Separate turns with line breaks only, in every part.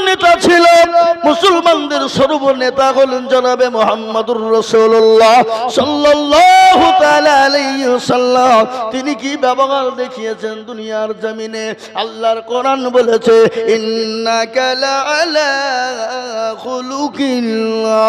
নেতা ছিল, মুসলমানদের সর্বনেতা হলেন জনাবে মুহাম্মদুর রাসূলুল্লাহ সাল্লাল্লাহু তাআলা আলাইহি ওয়াসাল্লাম। তিনি কি ব্যবহার দেখিয়েছেন দুনিয়ার জমিনে? আল্লাহর কোরআন বলেছে, ইন্নাকা লাআলা খুলুকিল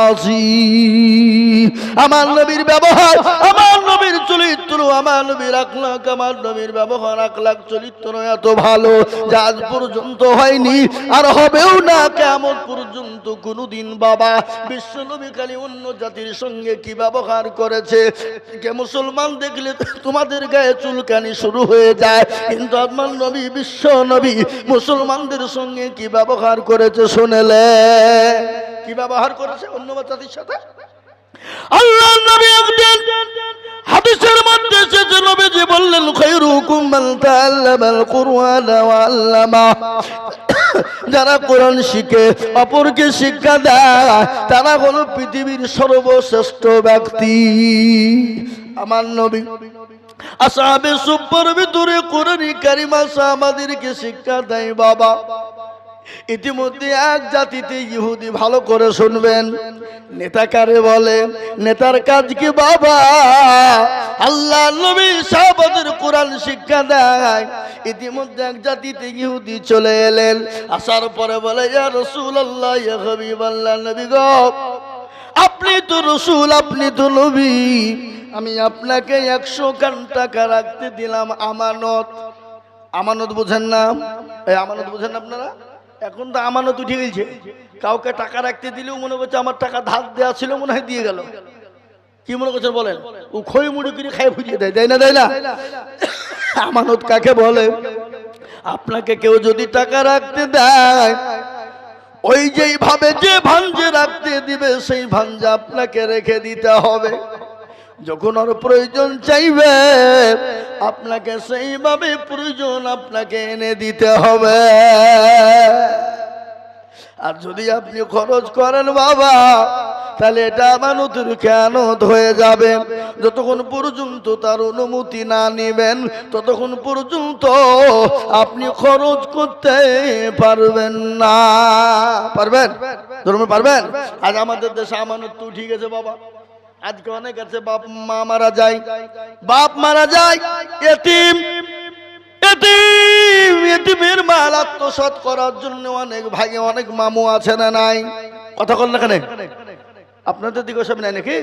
আযীম। আমার নবীর ব্যবহার, আমার নবীর চরিত্র, আমার নবীর আখলাক, আমার নবীর ব্যবহার, আখলাক, চরিত্র এত ভালো যা আজ পর্যন্ত হয়নি, আর হবেও না কিয়ামত পর্যন্ত কোনদিন। বাবা, বিশ্ব নবী খালি অন্য জাতির সঙ্গে কি ব্যবহার করেছে, কে মুসলমান দেখলে তোমাদের গায়ে চুলকানি শুরু হয়ে যায়, কিন্তু আমার নবী, বিশ্ব নবী মুসলমানদের সঙ্গে কি ব্যবহার করেছে শুনেলে? কি ব্যবহার করেছে অন্য জাতির সাথে? আল্লাহ নবী একদিন হাদিসের মধ্যে এসেছে, নবীজি বললেন, খায়রুকুম মান তাআল্লামাল কুরআন ওয়া আল্লামা। যারা কোরআন শিখে অপরকে শিক্ষা দেয় তারা হলো পৃথিবীর সর্বশ্রেষ্ঠ ব্যক্তি। আমার নবী আসহাবে সুফফার ভিতরে কোরআন কারীম আমাদেরকে শিক্ষা দেয়। বাবা, ইতিমধ্যে এক জাতিতে ইহুদি, ভালো করে শুনবেন, নেতা কারে বলে? নেতার কাজ কি? বাবা, আল্লাহ নবী সাহাবাদের কোরআন শিক্ষা দেয়। ইতিমধ্যে এক জাতিতে ইহুদি চলে এলেন, আসার পরে বলে, ইয়া রাসূলুল্লাহ, ইয়া হাবিবাল্লাহ, নবী গো, আপনি তো রাসূল, আপনি তো নবী, আমি আপনাকে 100 খান টাকা রাখতে দিলাম আমানত। আমানত বোঝেন না? এই আমানত বোঝেন না আপনারা? এখন তো আমানত উঠে গেছে, কাউকে টাকা রাখতে দিলেও মনে করছে আমার টাকা ধার দেওয়া ছিল, মনে হয় দিয়ে গেল। কি মনে করছেন বলেন? ও খই মুড়ি করে খাই ফুরিয়ে দেয়, দেয় না? দেয় না? আমানত কাকে বলে? আপনাকে কেউ যদি টাকা রাখতে দেয়, ওই যেই ভাবে যে ভাঞ্জে রাখতে দিবে সেই ভাঞ্জে আপনাকে রেখে দিতে হবে। যখন ওর প্রয়োজন চাইবে আপনাকে সেইভাবে প্রয়োজন আপনাকে এনে দিতে হবে। আর যদি আপনি খরচ করেন বাবা, তাহলে এটা আমানতের খেয়ানত হয়ে যাবে। যতক্ষণ পর্যন্ত তার অনুমতি না নেবেন ততক্ষণ পর্যন্ত আপনি খরচ করতে পারবেন না। পারবেন? ধরুন পারবেন? আজ আমাদের দেশে আমানত তো উঠে গেছে বাবা। আজকে অনেক আছে বাপ মা মারা যায়, বাপ মারা যায়, এতিম, এতিম, এতিমের মাল আত্মসাৎ করার জন্য অনেক ভাই, অনেক মামু আছে না নাই? কথা বল না কেন? আপনাদের দিকে সব নাই নাকি?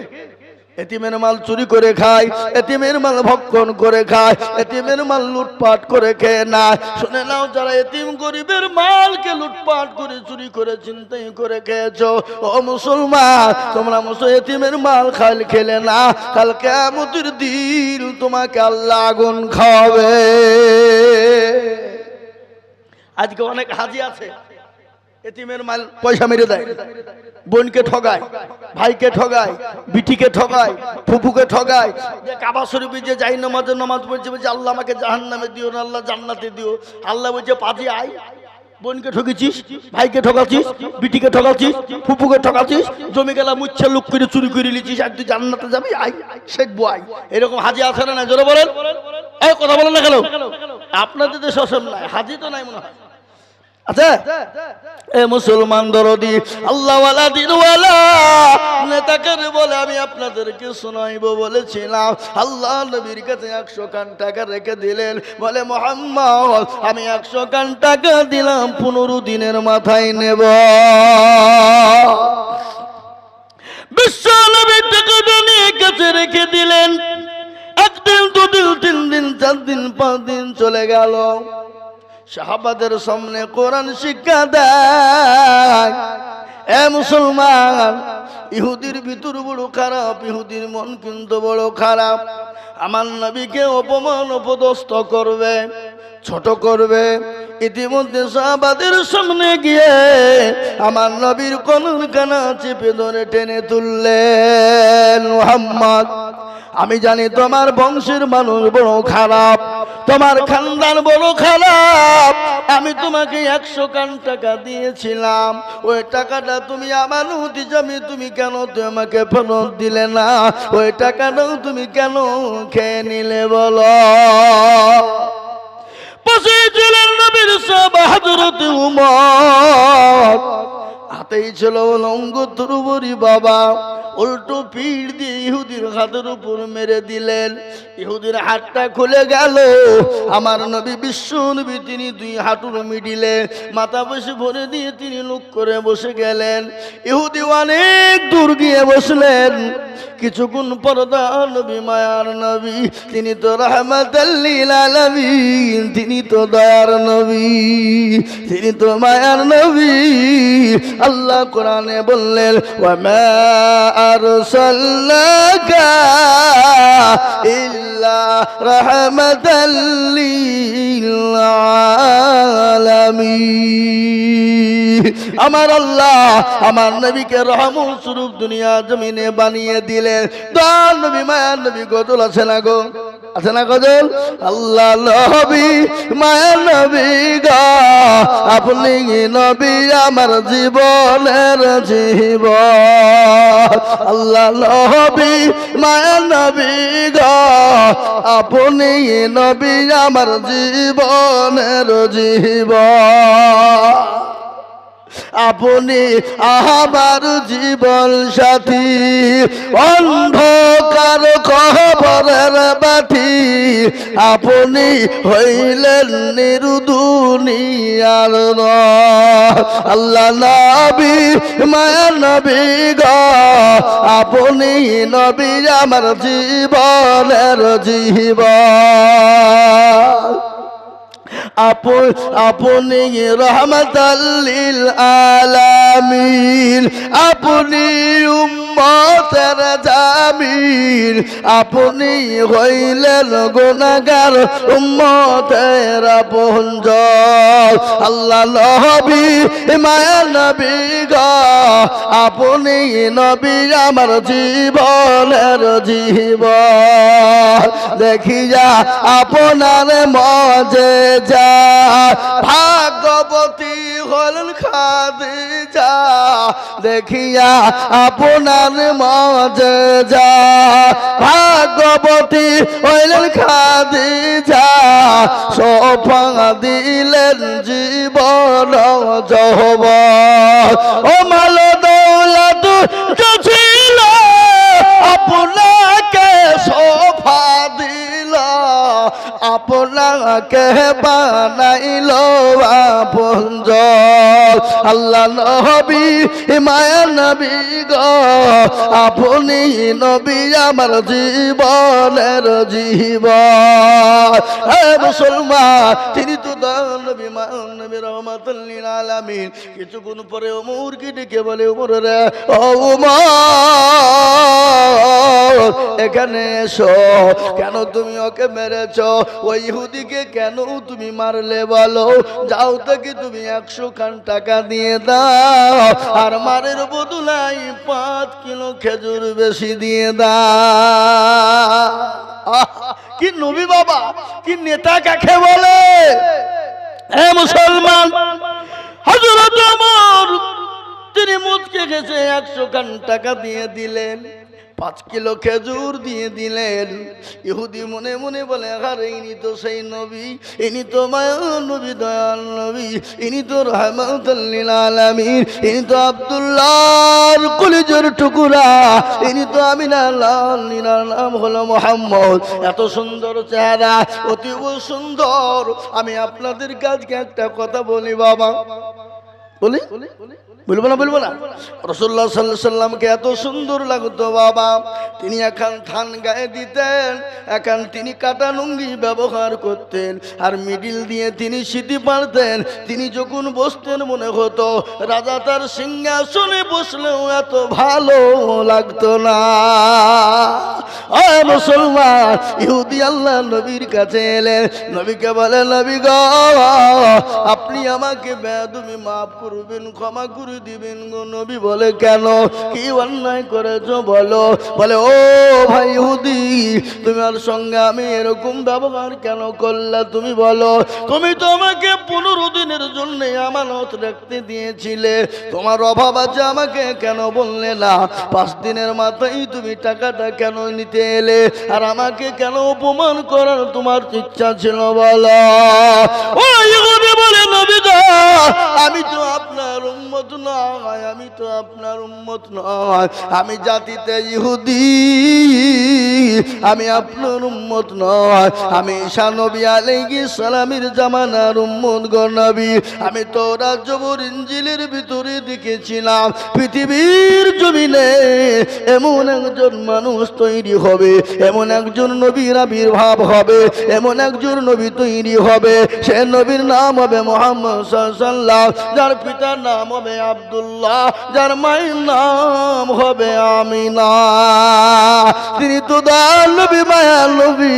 এতিমের মাল চুরি করে খায়, এতিমের মাল ভক্ষণ করে খায়, এতিমের মাল লুটপাট করে খেয়ে না। শুনে নাও, যারা এতিম গরিবের মালকে লুটপাট করে চুরি করে ছিনতাই করে খেয়েছো, ও মুসলমান, তোমরা এতিমের মাল খেলে না, কাল কিয়ামতের দিন তোমাকে আল্লাহ আগুন খাওয়াবে। আজকে অনেক হাজি আছে, এতিমের মাল পয়সা মেরে দেয়, বোনকে ঠগায়, ভাইকে ঠগায়, বিটিকে ঠগায়, ফুফুকে ঠগায়। যে কাবা শরীফে যে যাই নামাজ পড়ছে, বলছে আল্লাহ আমাকে জাহান্নামে দিও না, আল্লাহ জান্নাতে দিও। আল্লাহ বলছে পাজি আয়, বোনকে ঠকেছিস, ভাইকে ঠকাচ্ছিস, বিটিকে ঠকাচ্ছিস, ফুফুকে ঠকাচ্ছিস, জমি গেলা মুচ্ছা লুক করে চুরি করে নিচ্ছিস, আর তুই জান্নাতে যাবি, আয় শেখবো আয়। এরকম হাজি আছে না? জোরে বলেন। এই কথা বলেন না কেন? আপনাদের দেশে সব নাই, হাজি তো নাই মনে হয়। আচ্ছা, এ মুসলমান দরদি আল্লাহওয়ালা দিনওয়ালা নেতাকে বলে আমি আপনাদেরকে শোনাইব বলেছিলাম। আল্লাহ নবীর কাছে 100 খান টাকা রেখে দিলেন, বলে মুহাম্মদ আমি 100 খান টাকা দিলাম, 15 দিনের মাথায় নেব। বিশ্ব নবী টাকাটা নিয়ে কাছে রেখে দিলেন। 1 দিন, 2 দিন, 3 দিন, 4 দিন, 5 দিন চলে গেল। সাহাবাদের সামনে কোরআন শিক্ষা দেয়। এ মুসলমান, ইহুদির ভিতর বড় খারাপ, ইহুদির মন কিন্তু বড় খারাপ। আমার নবীকে অপমান অপদস্থ করবে, ছোট করবে। ইতিমধ্যে সাহাবাদের সামনে গিয়ে আমার নবীর কনুর কানা চেপে ধরে টেনে তুললেন, মুহাম্মদ আমি জানি তোমার বংশের মানুষ বড় খারাপ, তোমার খানদান বড় খারাপ। আমি তোমাকে 100 খান টাকা দিয়েছিলাম, ওই টাকাটা তুমি আমানত হিসাবে তুমি কেন আমাকে ফেরত দিলে না? ওই টাকাটাও তুমি কেন খেয়ে নিলে বলো? পাশে ছিলেন নবীর সাহাবা হযরত উমর। এই ছিল লঙ্গ তুরুবরি বাবা উল্টো পিঠ দিয়ে ইহুদির হাতের উপর মেরে দিলেন ইহুদির হাতটা খুলে গেল আমার নবী বিশ্ব নবী তিনি দুই হাঁটুর মিডিলে মাথা বসে ভরে দিয়ে তিনি লুক করে বসে গেলেন ইহুদি অনেক দূর গিয়ে বসলেন কিছুক্ষণ পর নবী মায়ার নবী তিনি তো রাহমাতাল লিল আলামিন তিনি তো দয়ার নবী তিনি তো মায়ার নবী আল্লাহ কোরআনে বললেন ওয়া মা আরসালনাকা ইল্লা রাহমাতাল লিল আলামিন আমার আল্লাহ আমার নবীকে রহমত স্বরূপ দুনিয়া জমিনে বানিয়ে দিলেন দয়ার নবী মায়ার নবী গজল আছে না গো আছে না গজল আল্লাহ নবী মায়ার নবী গো আপনি নবী আমার জীবনের জীবন আল্লাহ নবী মায়ার নবী গো আপনি নবী আমার জীবনের জীবন আপনি আমার জীবন সাথী অন্ধকার কবরের বাতি আপনি হইলেন নির্দুনিয়ার আল্লাহ নবী মায়া নবী গো আপনি নবী আমার জীবনের জীবন আপনি রহমাতাল লিল আলামিন আপনি উম্মতের জামিন আপনি হইলেন গুনাহগার উম্মতের আপনজন আল্লাহ নবী মায়া নবী গো আপনি নবী আমার জীবনের জীবন দেখিয়া আপনার মজেজা ভাগবতী হলেন খাদিজা দেখিয়া আপনার মজেজা ভাগবতী হলেন খাদিজা সোফা দিলেন জীবন যৌবন ও মাল দৌলত ছিল আপনাকে সোফা দিল আপনাকে বানাইল আপনজন আল্লাহ নবী মায়া নবী গো আপনি নবী আমার জীবনের জীবন হে মুসলমান তিনি তো নবী মায়া নবী রহমাতুল লিল আলামিন কিছুক্ষণ পরে ওমরকে ডেকে বলে ওমর রে ও ওমর এখানে এসো কেন তুমি ওকে মেরেছ ওই ইহুদিকে কেন তুমি মারলে বলো যাও তাকে তুমি 100 খান টাকা দিয়ে দাও আর মারের বদলায় 5 কিলো খেজুর বেশি দিয়ে দাও কি নবী বাবা কি নেতা কাকে বলে হে মুসলমান হযরত ওমর তিনি মুচকে গেছে 100 খান টাকা দিয়ে দিলেন 5 কিলো খেজুর দিয়ে দিলেন ইহুদি মনে মনে বলে আরে ইনি তো সেই নবী ইনি তো মায়ার নবী দয়াল নবী ইনি তো রাহমাতুল লিল আলামিন ইনি তো আব্দুল্লাহর কলিজার টুকরা ইনি তো আমিনার লাল নিনার নাম হলো মুহাম্মদ এত সুন্দর চেহারা অতীব সুন্দর আমি আপনাদের কাছে একটা কথা বলি বাবা বলি বলবো না রাসূলুল্লাহ সাল্লাল্লাহু আলাইহি সাল্লামকে এত সুন্দর লাগতো বাবা তিনি এখন থান গায়ে দিতেন এখন তিনি কাটা লুঙ্গি ব্যবহার করতেন আর মিডিল দিয়ে তিনি সিঁথি পারতেন তিনি যখন বসতেন মনে হতো রাজা তার সিংহাসনে বসলেও এত ভালো লাগতো না ও মুসলমান ইহুদি আল্লাহ নবীর কাছে এলেন নবীকে বলে নবী গো আপনি আমাকে বেয়াদবি মাফ করবেন ক্ষমা করে দিবেন গো নবী বলে কেন কি অন্যায় করেছো বলো বলে ও ভাই ইহুদি তোমার সঙ্গে আমি এরকম ব্যবহার কেন করলা তুমি বলো তুমি তো আমাকে 15 দিনের জন্য আমানত রাখতে দিয়েছিলে তোমার অভাব আছে আমাকে কেন বললে না 5 দিনের মাথায় তুমি টাকাটা কেন নিতে এলে আর আমাকে কেন অপমান করার তোমার ইচ্ছা ছিল বলো ও ইহুদি বলে নবী গো আমি তো আপনার উম্মত নয় আমি নয়, আমি জাতিতে ইহুদি, আমি আপনার উম্মত নয়, আমি ঈসা নবী আলাইহিস সালামের জামানার উম্মত গো নবী। আমি তাওরাত জবুর ইনজিলের ভিতরে দেখেছিলাম পৃথিবীর জমিনে এমন একজন মানুষ তৈরি হবে, এমন একজন নবীর আবির্ভাব হবে, এমন একজন নবী তৈরি হবে, সে নবীর নাম হবে মুহাম্মদ সাল্লাল্লাহু আলাইহি ওয়াসাল্লাম, যার পিতার নাম হবে আব্দুল্লাহ, যার মায়ের নাম হবে আমিনা। তিনি তো দয়াল নবী, মায়ার নবী,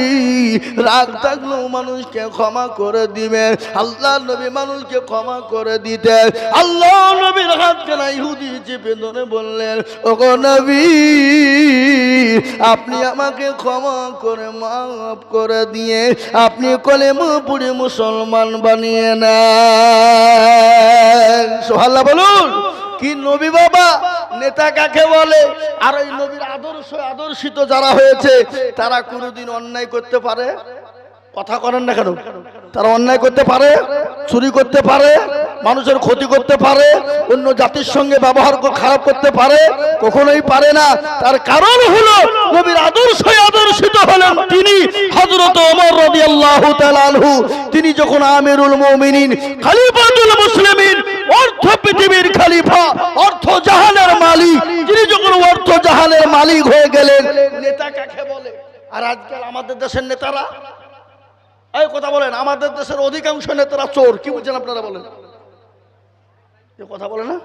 রাগ থাকলেও মানুষকে ক্ষমা করে দিবেন। আল্লাহ নবী মানুষকে ক্ষমা করে দিতেন। আল্লাহ নবীর হাতখানা ইহুদি চেপে ধরে বললেন, ওগো নবী, আপনি আমাকে ক্ষমা করে মাফ করে দিয়ে আপনি কলেমা পড়ে মুসলমান বানিয়ে নেন। সুবহানাল্লাহ বলুন। কি নবী বাবা, নেতা কাকে বলে? আর ওই নবীর আদর্শিত যারা হয়েছে তারা কোনোদিন অন্যায় করতে পারে? কথা করেন না কেন? তারা অন্যায় করতে পারে, চুরি করতে পারে, মানুষের ক্ষতি করতে পারে, অন্য জাতির সঙ্গে ব্যবহার খারাপ করতে পারে? কখনোই পারে না। তার কারণ হলো নবীর আদর্শিত হলেন তিনি হযরত ওমর রাদিয়াল্লাহু তাআলা আনহু। তিনি যখন আমিরুল মুমিনিন, খলিফাতুল মুসলিমিন, অর্থ পৃথিবীর খলিফা, অর্থ জাহানের মালিক, তিনি যখন অর্থ জাহানের মালিক হয়ে গেলেন, নেতা কাকে বলে? আর আজকাল আমাদের দেশের নেতারা, এই কথা বলেন, আমাদের দেশের অধিকাংশ নেতারা চোর। কি বলছেন আপনারা বলেন? এ কথা বলে না?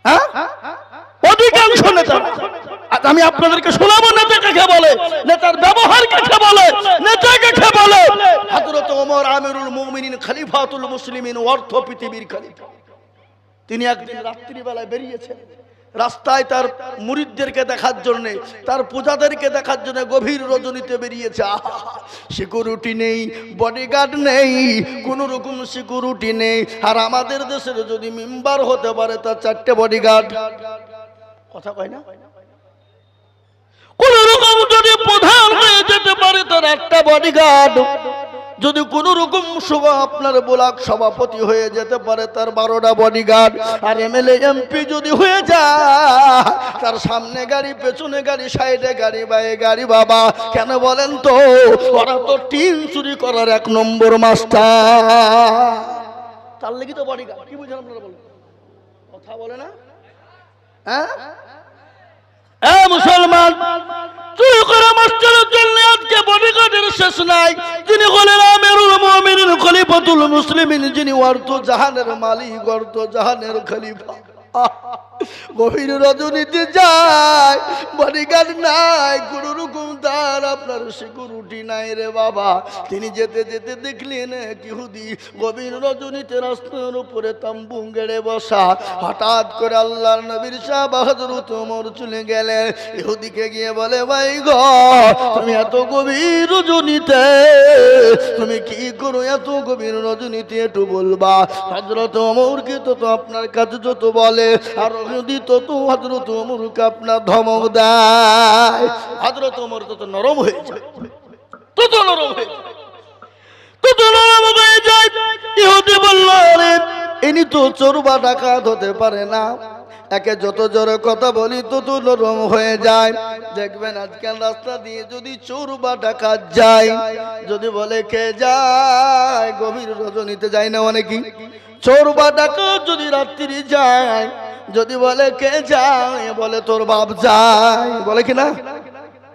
হ্যাঁ, অধিকাংশ নেতা। আজ আমি আপনাদেরকে শোনাবো নেতা কাকে বলে, নেতার ব্যবহার কাকে বলে, নেতা কাকে বলে। হযরত ওমর আমিরুল মুমিনিন, খলিফাতুল মুসলিমিন, অর্থ পৃথিবীর খলিফা। তিনি একদিন রাত্রি বেলায় বেরিয়েছেন রাস্তায় তার মুরিদদেরকে দেখার জন্য, তার পূজাদেরকে দেখার জন্য গভীর রজনীতে বেরিয়েছে। সিকিউরিটি নেই, বডিগার্ড নেই, কোন রকম সিকিউরিটি নেই। আর আমাদের দেশের যদি মেম্বার হতে পারে তার 4টে বডিগার্ড। কথা কয় না? কোন রকম যদি প্রধান হয়ে যেতে পারে তার 8টা বডিগার্ড। যদি কোন রকম আপনার ব্লক সভাপতি হয়ে যেতে পারে তার 12টা বডিগার্ড। আর এমএলএ এমপি যদি হয়ে যায় তার সামনে গাড়ি, পেছনে গাড়ি, সাইডে গাড়ি, বাইরে গাড়ি। বাবা কেন বলেন তো? ওরা তো টিন চুরি করার 1 নম্বর মাস্টার। তার লাগি তো বডিগার্ড। কি বুঝেন আপনারা বলেন? কথা বলে না? হ্যাঁ, মুসলমান, চুরি করা মাস্টারের জন্য আজকে বডিগার্ডের শেষ নাই। যিনি হলেন আমিরুল মুমিনিন, খলিফাতুল মুসলিমিন, যিনি অর্থ জাহানের মালিক, অর্থ জাহানের খলিফা। গভীর রজনীতে যায়, বডিগার্ড নাই, কোন রকম তার আপনার সিকিউরিটি নাই রে বাবা। তিনি যেতে যেতে দেখলেন এক ইহুদি গভীর রজনীতে রাস্তার উপরে তাম্বু গেড়ে বসা। হঠাৎ করে আল্লাহর নবীর সাহাবা হযরত ওমর চলে গেলেন। ইহুদিকে গিয়ে বলে, ভাই গো, তুমি এত গভীর রজনীতে তুমি কি করো? এত গভীর রজনীতে একটু বলবা? হযরত ওমরকে তো আপনার কাছে যত বলে আর তো হযরত ওমরকে আপনার ধমক দেয়। হযরত ওমর তো নরম হয়ে যায়, তত নরম হয়ে যায়। ইহুদি বলল, আরে ইনি তো চোর বা ডাকাত হতে পারে না। একে যত জোরে কথা বলি তত নরম হয়ে যায়। দেখবেন আজকাল রাস্তা দিয়ে যদি চোর বা ডাকাত যায়, যদি বলে কে যায়, গভীর রজনীতে যায় না অনেকেই। চোর বা ডাকাত যদি রাত্রি যায়, যদি বলে কে যায়, বলে তোর বাপ যায়, বলে কি না?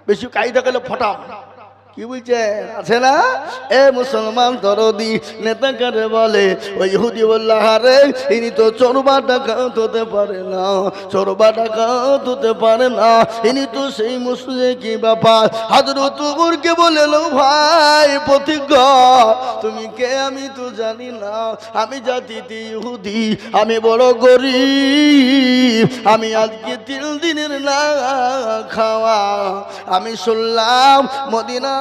বেশি কায়দা করলে ফটা। কি বলছেন? আছে না? এ মুসলমান দরদি নেতা কারে বলে? ওই ইহুদি বলল, আরে ইনি তো চোর বা ডাকাত হতে পারে না, চোর বা ডাকাত হতে পারে না, ইনি তো সেই মুসলিম। কি ব্যাপার? হযরত ওমরকে বলল, ভাই প্রতিজ্ঞ, তুমি কে আমি তো জানি না, আমি জাতিতে ইহুদি, আমি বড় গরিব, আমি আজকে 3 দিনের না খাওয়া। আমি শুনলাম মদিনা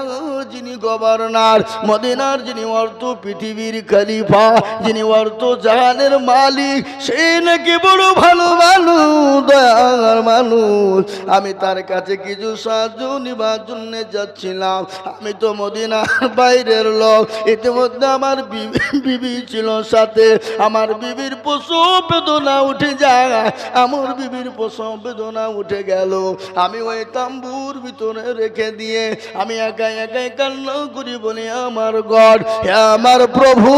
যিনি গভর্নর, মদিনার যিনি অর্থ পৃথিবীর খলিফা, যিনি অর্থ জাহানের মালিক, সেই নাকি বড় ভালো মানুষ, দয়ার মানুষ। আমি তার কাছে কিছু সাহায্য নিবার জন্য যাচ্ছিলাম। আমি তো মদিনার বাইরের লোক, ইতিমধ্যে আমার বিবি ছিল সাথে। আমার বিবির প্রসব বেদনা উঠে যায়, আমার বিবির প্রসব বেদনা উঠে গেল। আমি ওই তাম্বুর ভিতরে রেখে দিয়ে আমি একাই একাই কান্না করি, বলি আমার গড, হে আমার প্রভু,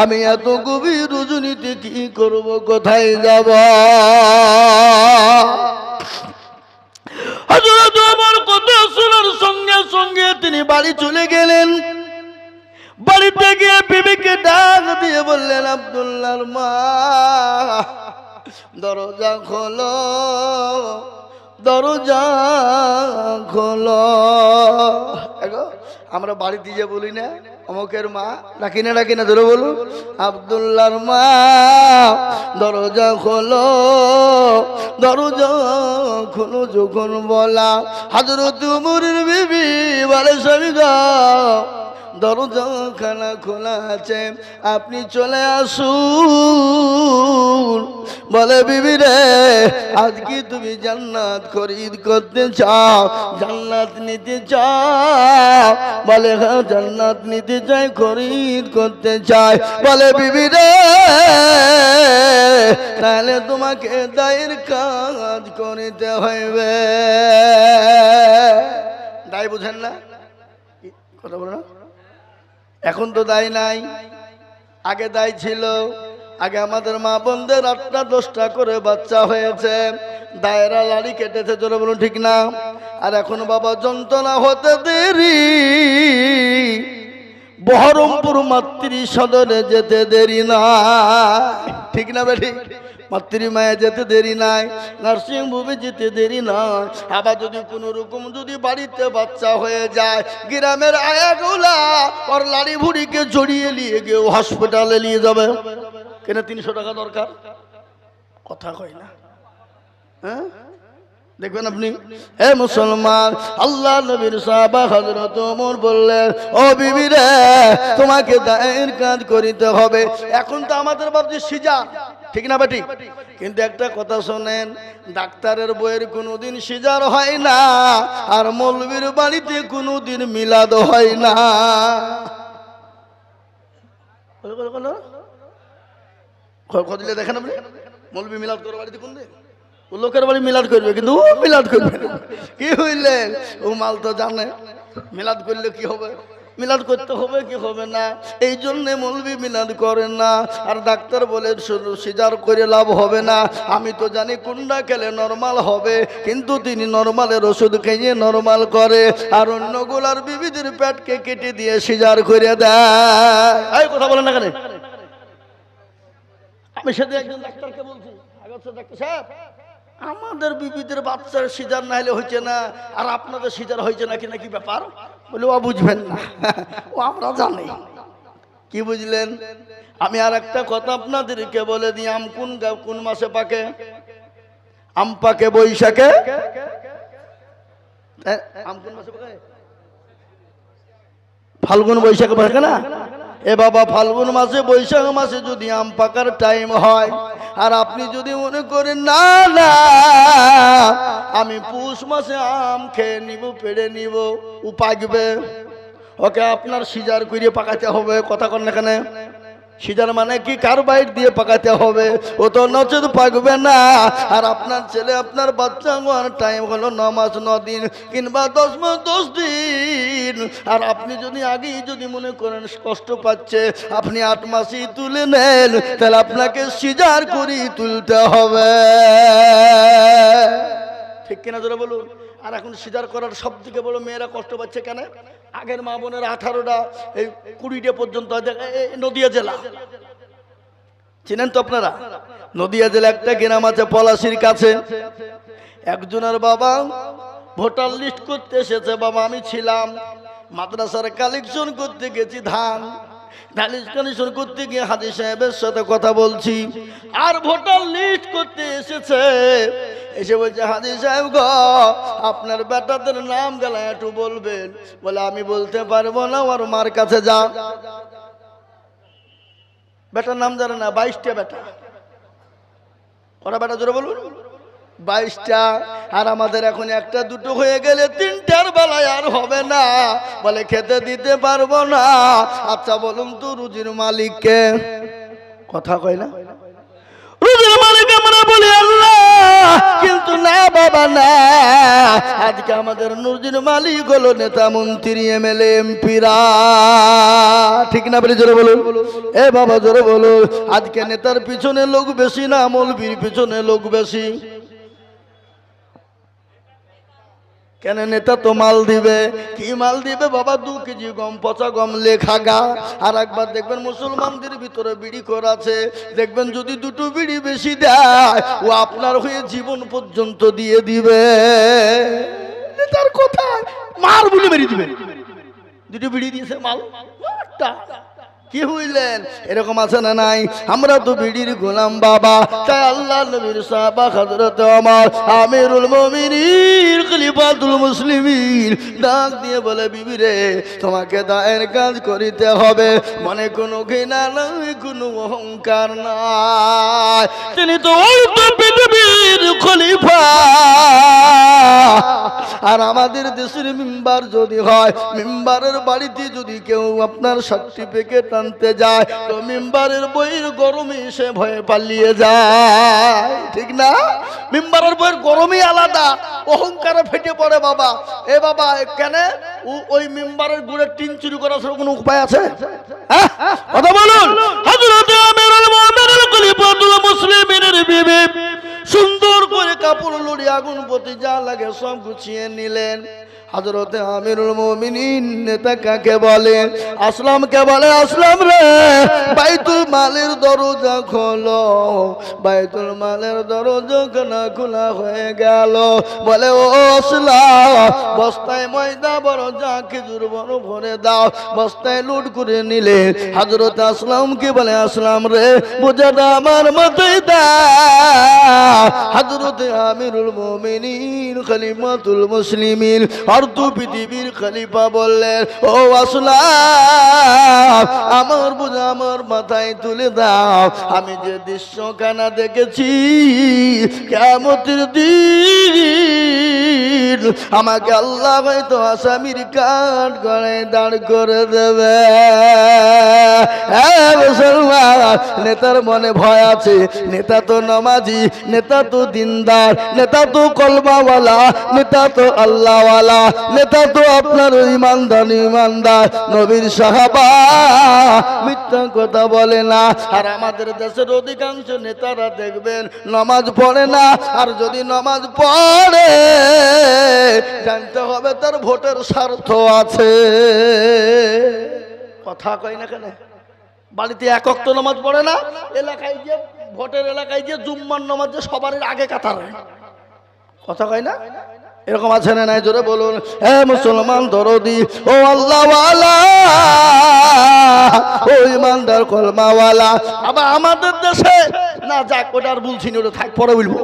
আমি এত গভীর রজনীতে কি করব, কোথায় যাব? হযরত ওমর কথা শোনার সঙ্গে সঙ্গে তিনি বাড়ি চলে গেলেন। বাড়িতে গিয়ে বিবিকে ডাক দিয়ে বললেন, আব্দুল্লাহর মা, দরজা খোলো, দরজা খোলো। আমরা বাড়িতে যে বলি না অমুকের মা, ডাকি না ধরে বলুন, আব্দুল্লাহর মা, দরজা খোলো, দরজা খোলো। যখন বলা, হযরত ওমরের বিবি বলে, স্বামী গো, দরজা খানা খোলা আছে, আপনি চলে আসুন। বলে, বিবি রে, আজকে তুমি জান্নাত খরিদ করতে চাও, জান্নাত নিতে চাও? বলে, হ্যাঁ, জান্নাত নিতে চাই, খরিদ করতে চাই। বলে, বিবি রে, তাহলে তোমাকে দায়ের কাজ করিতে হইবে। দায় বুঝেন না? কথা বলো না। এখন তো দায় নাই, আগে দায় ছিল। আগে আমাদের মা বোনদের 8টা 10টা করে বাচ্চা হয়েছে, দায়েরা লাড়ি কেটেছে, জোরে বলুন ঠিক না? আর এখন বাবা যন্ত্রণা হতে দেরি, বহরমপুর মাতৃ সদরে যেতে দেরি না, ঠিক না বেঠিক? মাতৃমায়ে যেতে দেরি নাই, নার্সিং হোমে যেতে দেরি নাই। আবার যদি কোনো রকম যদি বাড়িতে বাচ্চা হয়ে যায়, গ্রামের আয়াগুলা ওর লাড়ি ভুড়িকে জড়িয়ে নিয়ে গিয়ে হসপিটালে নিয়ে যাবে। কেন 300 টাকা দরকার? কথা কয় না, হ্যাঁ? দেখবেন আপনি, হে মুসলমান, আল্লাহ নবীর সাহাবা হযরত ওমর বললেন, ও বিবি রে, তোমাকে দায়ের কাজ করিতে হবে। এখন তো আমাদের ভাবছি সিজার, ঠিক না বেটি? কিন্তু একটা কথা শোনেন, ডাক্তারের বইয়ের কোনোদিন সিজার হয় না, আর মৌলবীর বাড়িতে কোনোদিন মিলাদ হয় না। দিলে দেখেন আপনি, মৌলবী মিলাদ করে বাড়িতে কোন দিন? ও লোকের বাড়ি মিলাদ করবে, কিন্তু ও মিলাদ করবে না। কি হইলেন? ও মাল তো জানে মিলাদ করলে কি হবে, মিলাদ করতে হবে কি হবে না। এই জন্যে মৌলবী মিলাদ করেন না। আর ডাক্তার বলে সিজার করে লাভ হবে না। আমি তো জানি কোনটা খেলে নরমাল হবে, কিন্তু তিনি নরমালের ওষুধ খেয়ে নরমাল করে, আর অন্যগুলার বিবিদের পেটকে কেটে দিয়ে সিজার করে দেয়। এই কথা বলেন না কেন? আমি সেদিন একজন ডাক্তারকে বলছি, ডাক্তার সাহেব, আমাদের বিবিদের বাচ্চার সিজার না হলে হয়েছে না, আর আপনাদের সিজার হয়েছে নাকি, নাকি ব্যাপার? বলে, ও বুঝবেন না, ও আমরা জানি। কি বুঝলেন? আমি আর একটা কথা আপনাদেরকে বলে দিই, আম কোন মাসে পাকে? আম পাকে বৈশাখে। আম কোন মাসে পাকে? ফাল্গুন বৈশাখে পাকে না? এ বাবা, ফাল্গুন মাসে বৈশাখ মাসে যদি আম পাকার টাইম হয়, আর আপনি যদি মনে করেন না না আমি পৌষ মাসে আম খেয়ে নিব, পেড়ে নিব, ও পাকবে, ওকে আপনার সিজার করে পাকাতে হবে। কথা কন না কেন? সিজার মানে কি? কার্বাইড দিয়ে পাকাতে হবে, ও তো নচেত পাকবে না। আর আপনার ছেলে, আপনার বাচ্চা হওয়ার টাইম হলো 9 মাস 9 দিন, কিংবা 10 মাস 10 দিন। আর আপনি যদি আগেই যদি মনে করেন কষ্ট পাচ্ছে, আপনি 8 মাসই তুলে নেন, তাহলে আপনাকে সিজার করে তুলতে হবে। ঠিক কিনা জোরে বলুন? আর এখন সিজার করার সব থেকে বড় মেয়েরা কষ্ট পাচ্ছে কেন? আগের মা বোনের 18টা, এই 20টা পর্যন্ত। নদিয়া জেলা চিনেন তো আপনারা? নদিয়া জেলা একটা গ্রাম আছে পলাশির কাছে। একজনের বাবা ভোটার লিস্ট করতে এসেছে। বাবা, আমি ছিলাম মাদ্রাসার কালেকশন করতে গেছি, ধান কালেকশন করতে গিয়ে হাজী সাহেবের সাথে কথা বলছি, আর ভোটার লিস্ট করতে এসেছে। এসে বলছে হাজী সাহেব গো আপনার বেটাদের নাম গেলা একটু বলবেন। বলে আমি বলতে পারবো না, ওর মার কাছে যা। বেটার নাম জানে না, 22টা বেটা। ওরা বেটা জোরে বলুন, 22টা। আর আমাদের এখন একটা দুটো হয়ে গেলে 3টার বেলায় আর হবে না। বলে খেতে দিতে পারবো না। আচ্ছা বলুন তো রুজির মালিককে? কথা কয় না, রুজির মালিক আমরা বলি আল্লাহ, কিন্তু না বাবা না। আজকে আমাদের রুজির মালিক হলো নেতা মন্ত্রী এমএলএ এমপিরা, ঠিক না? বলে জোরে বলুন, এ বাবা জোরে বলুন। আজকে নেতার পিছনে লোক বেশি না মৌলবীর পিছনে লোক বেশি? কেন? নেতা তো মাল দিবে। কি মাল দিবে বাবা? 2 কেজি গম, পচা গম লেখা গা। আর একবার দেখবেন মুসলমানদের ভিতরে বিড়ি করাছে, দেখবেন যদি 2টো বিড়ি বেশি দেয় ও আপনার হয়ে জীবন পর্যন্ত দিয়ে দিবে। নেতার কোথায় মার বলে মেরে দিবে। 2টো বিড়ি দিয়েছে মাল, কি হইলেন? এরকম আছে না নাই? আমরা তো বিড়ির গোলাম বাবা। তাই আল্লাহ নবীর সাহাবা হযরত ওমর আমিরুল মুমিনিন খলিফাতুল মুসলিমিন ডাক দিয়ে বলে, বিবি রে তোমাকে দায়ের কাজ করিতে হবে। মনে কোনো ঘৃণা নাই, কোনো অহংকার নাই। তিনি তো ওই তো পৃথিবীর খলিফা। আর আমাদের দেশের মেম্বার যদি হয়, মেম্বারের বাড়িতে যদি কেউ আপনার সার্টিফিকেট আনতে যায় তো মেম্বারের বইয়ের গরমে সে ভয়ে পালিয়ে যায়, ঠিক না? মেম্বারের বইয়ের গরমই আলাদা, অহংকারে ফেটে পড়ে বাবা। এ বাবা কেন ওই মেম্বারের গুড়ের টিন চুরি করার কোনো উপায় আছে? কথা বলুন। হযরত আমিরুল মুমিনিন খলিফাতুল মুসলিমিনের বিবি সুন্দর করে কাপড় লড়ি আগুন পতি যা লাগে সব গুছিয়ে নিলেন। হযরতে আমিরুল মুমিনিন নেতা কাকে বলে? আসলামকে বলে, আসলাম রে বাইতুল মালের দরজা খোলো। বাইতুল মালের দরজা না খোলা হয়ে গেল। বলে ও আসলাম বস্তায় ময়দা বড় যা খেজুর বড় ভরে দাও। বস্তায় লুট করে নিলে হযরত আসলামকে বলে, আসলাম রে বোঝাটা আমার মাথায় দাও। হযরতে আমিরুল মুমিনিন খলিফাতুল মুসলিমিন অর্ধ পৃথিবীর খলিফা বললেন, ও আসলাম আমার বোঝা আমার মাথায় তুলে দাও। আমি যে দৃশ্যখানা দেখেছি কিয়ামতের দিন আমাকে আল্লাহ হয়তো আসামির কাঠ গড়ায় দাঁড় করে দেবে। মুসলমান নেতার মনে ভয় আছে। নেতা তো নামাজি, নেতা তো দিনদার, নেতা তো কলমাওয়ালা, নেতা তো আল্লাহওয়ালা, নেতা তো আপনার ইমানদার নবীর সাহাবা, মিথ্যা কথা বলে না। আর আমাদের দেশের অধিকাংশ নেতারা দেখবেন নামাজ পড়ে না। আর যদি নামাজ পড়ে জানতে হবে তার ভোটের স্বার্থ আছে। কথা কয় না কেন? বাড়িতে এক ওয়াক্ত নামাজ পড়ে না, এলাকায় গিয়ে ভোটের এলাকায় গিয়ে জুম্মার নামাজ সবার আগে কাতারে। কথা কয় না? এরকম আছে না নাই? জোরে বলুন। হে মুসলমান দরদি, ও আল্লাহওয়ালা, ও ইমানদার কলমাওয়ালা। আবার আমাদের দেশে না যাক, ওটার বলছি না, ওটা থাক পরে বলবো।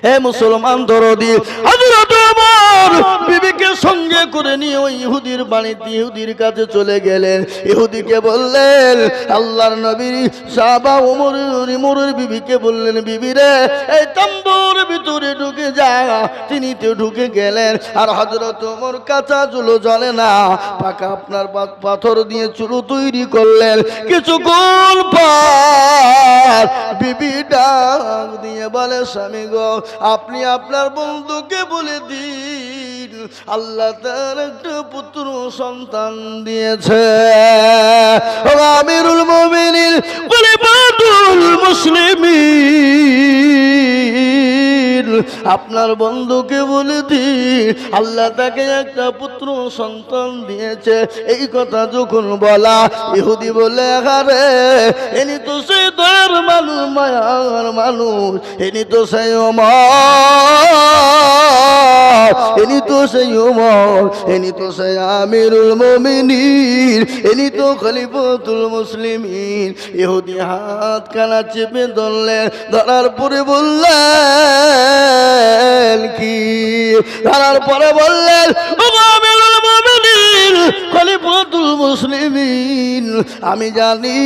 হে মুসলমান দরদি, হযরত ওমর বিবিকে সঙ্গে করে নিয়ে ওই ইহুদির বাড়িতে ইহুদির কাছে চলে গেলেন। ইহুদিকে বললেন, আল্লাহর নবী সাহাবা ওমরের বিবিকে বললেন, বিবি রে এই তাম্বুর ভিতরে ঢুকে যা। তিনি তো ঢুকে গেলেন। আর হযরত ওমর কাঁচা চুলো জ্বলে না, পাকা আপনার পাথর দিয়ে চুলো তৈরি করলেন। কিছুক্ষণ পর বিবি ডাক দিয়ে বলে, স্বামী গো আপনি আপনার বন্ধুকে বলে দিন আল্লাহ তার একটা পুত্র সন্তান দিয়েছে। আমিরুল মুমিনিন খলিফাতুল মুসলিমিন আপনার বন্ধুকে বলে দিন আল্লাহ তাকে একটা পুত্র সন্তান দিয়েছে। এই কথা যখন বলা, ইহুদি বলে আরে এনি তো সেই দয়ার মানুষ, মায়ার মানুষ, এনি তো সেই ওমর, এনি তো সেই ওমর, এনি তো সেই আমিরুল মুমিনিন, এনি তো খলিফাতুল মুসলিমিন। ইহুদি হাত কানা চেপে ধরলেন, ধরার পরে বললেন কি, ধরার পরে বললেন আমিরুল মুমিনিন, খলিফাতুল মুসলিমিন, আমি জানি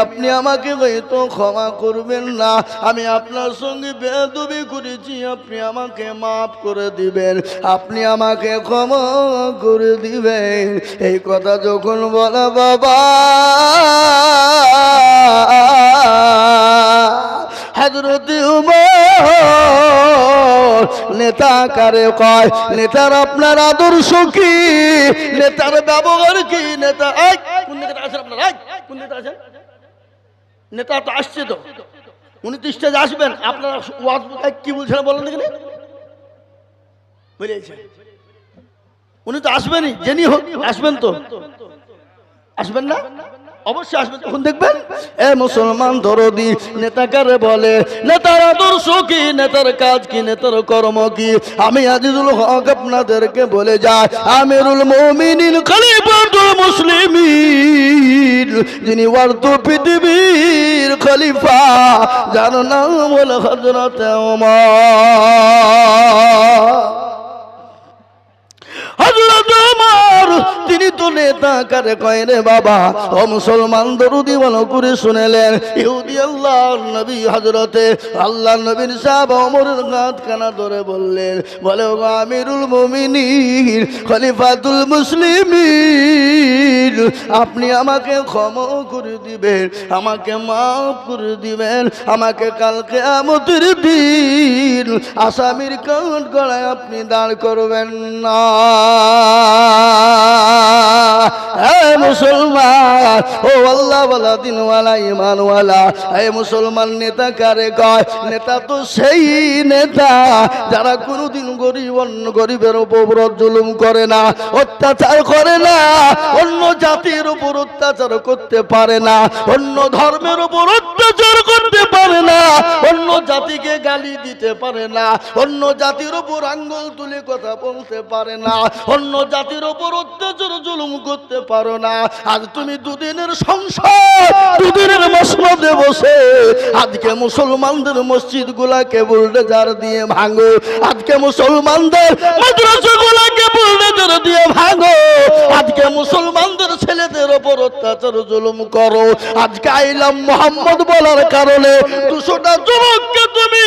আপনি আমাকে হয়তো ক্ষমা করবেন না, আমি আপনার সঙ্গে বেয়াদবি করেছি, আপনি আমাকে মাফ করে দিবেন, আপনি আমাকে ক্ষমা করে দিবেন। এই কথা যখন বলা বাবা, হযরত উমর নেতা কারে কয়, নেতার আপনার আদর্শ কি, নেতার ব্যবহার কি, নেতা কোন নেতা আছেন আপনার, কোন নেতা আছেন, নেতা তো আসছে, তো উনি তো স্টেজে আসবেন, আপনারা ওয়াজ কি বলছেন বলেন দেখি, বুঝেছেন, উনি তো আসবেনই, জেনি হোক আসবেন, তো আসবেন না, অবশ্যই আসবেন, তখন দেখবেন এ মুসলমান দরদি নেতা কারে বলে, নেতার আদর্শ কি, নেতার কাজ কি, নেতার কর্ম কি। আমি আজিজুল হক আপনাদেরকে বলে যাই, আমিরুল মুমিনিন খলিফাতুল মুসলিমিন, যিনি ওয়ার্থ পৃথিবীর খলিফা, যার নাম হলো হযরত ওমর। হযরত ওমর তিনি তো নেতা কারে কয় রে বাবা, ও মুসলমান দরুদি ভালো করে শুনেলেন, ইহুদি আল্লাহর নবী হযরতে আল্লাহর নবীর সাহাবা ওমরের হাত কানা ধরে বললেন, বলে ও আমিরুল মুমিনিন, খলিফাতুল মুসলিমিন, আপনি আমাকে ক্ষমা করে দিবেন, আমাকে মাফ করে দিবেন, আমাকে কাল কিয়ামতের দিন আসামির কাঠ গড়ায় আপনি দাঁড় করবেন না। মুসলমান ও আল্লাহ ওয়ালা দিনওয়ালা ইমানওয়ালা, এই মুসলমান নেতা কারে কয়, নেতা তো সেই নেতা যারা কোনোদিন গরিবের উপর জুলুম করে না, অত্যাচার করে না, অন্য জাতির উপর অত্যাচার করতে পারে না, অন্য ধর্মের উপর অত্যাচার করতে পারে না, অন্য জাতিকে গালি দিতে পারে না, অন্য জাতির উপর আঙ্গুল তুলে কথা বলতে পারে না, অন্য জাতির উপর অত্যাচার জুলুম করতে পারো না। আজ তুমি দুদিনের সংসার, দুদিনের মসনদে বসে আজকে মুসলমানদের মসজিদ গুলাকে বুলডোজার দিয়ে ভাঙো, আজকে মুসলমানদের মাদ্রাসা গুলাকে বুলডোজার দিয়ে ভাঙো, আজকে মুসলমানদের ছেলেদের উপর অত্যাচার জুলুম করো। আজকে আইলাম মোহাম্মদ বলার কারণে 200টা যুবককে তুমি